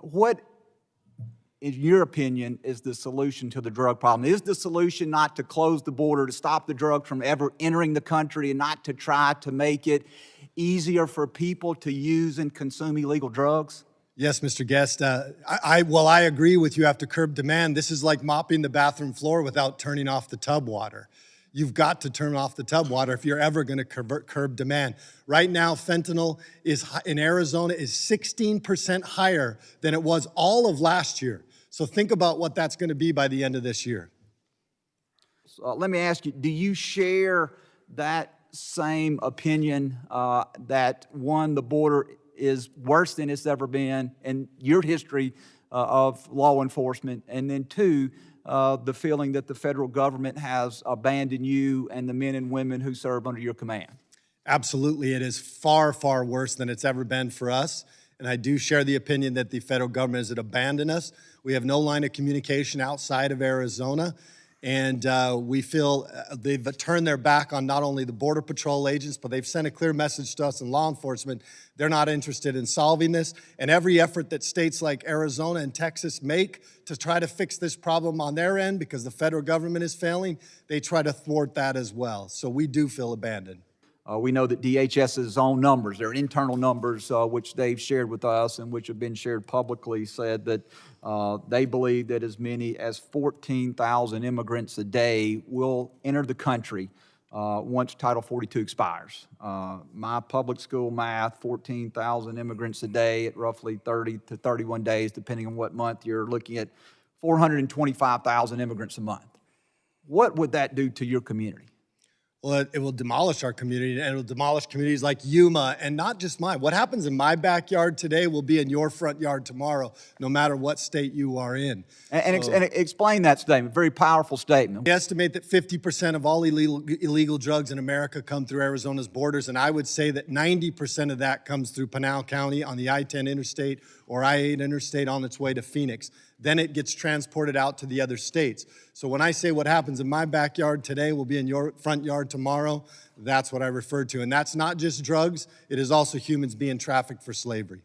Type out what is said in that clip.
What, in your opinion, is the solution to the drug problem? Is the solution not to close the border, to stop the drugs from ever entering the country, and not to try to make it easier for people to use and consume illegal drugs? Yes, Mr. Guest. I agree with you. Have to curb demand. This is like mopping the bathroom floor without turning off the tub water. You've got to turn off the tub water if you're ever going to curb demand. Right now, fentanyl in Arizona is 16% higher than it was all of last year. So think about what that's going to be by the end of this year. So let me ask you, do you share that same opinion that, one, the border is worse than it's ever been in your history of law enforcement, and then two, the feeling that the federal government has abandoned you and the men and women who serve under your command? Absolutely. It is far, far worse than it's ever been for us. And I do share the opinion that the federal government has abandoned us. We have no line of communication outside of Arizona. And we feel they've turned their back on not only the Border Patrol agents, but they've sent a clear message to us in law enforcement. They're not interested in solving this. And every effort that states like Arizona and Texas make to try to fix this problem on their end, because the federal government is failing, they try to thwart that as well. So we do feel abandoned. We know that DHS's own numbers, their internal numbers, which they've shared with us and which have been shared publicly, said that they believe that as many as 14,000 immigrants a day will enter the country once Title 42 expires. My public school math, 14,000 immigrants a day at roughly 30 to 31 days, depending on what month you're looking at, 425,000 immigrants a month. What would that do to your community? Well, it will demolish our community, and it will demolish communities like Yuma, and not just mine. What happens in my backyard today will be in your front yard tomorrow, no matter what state you are in. And explain that statement, very powerful statement. We estimate that 50% of all illegal drugs in America come through Arizona's borders, and I would say that 90% of that comes through Pinal County on the I-10 interstate or I-8 interstate on its way to Phoenix. Then it gets transported out to the other states. So when I say what happens in my backyard today will be in your front yard tomorrow, that's what I refer to. And that's not just drugs, it is also humans being trafficked for slavery.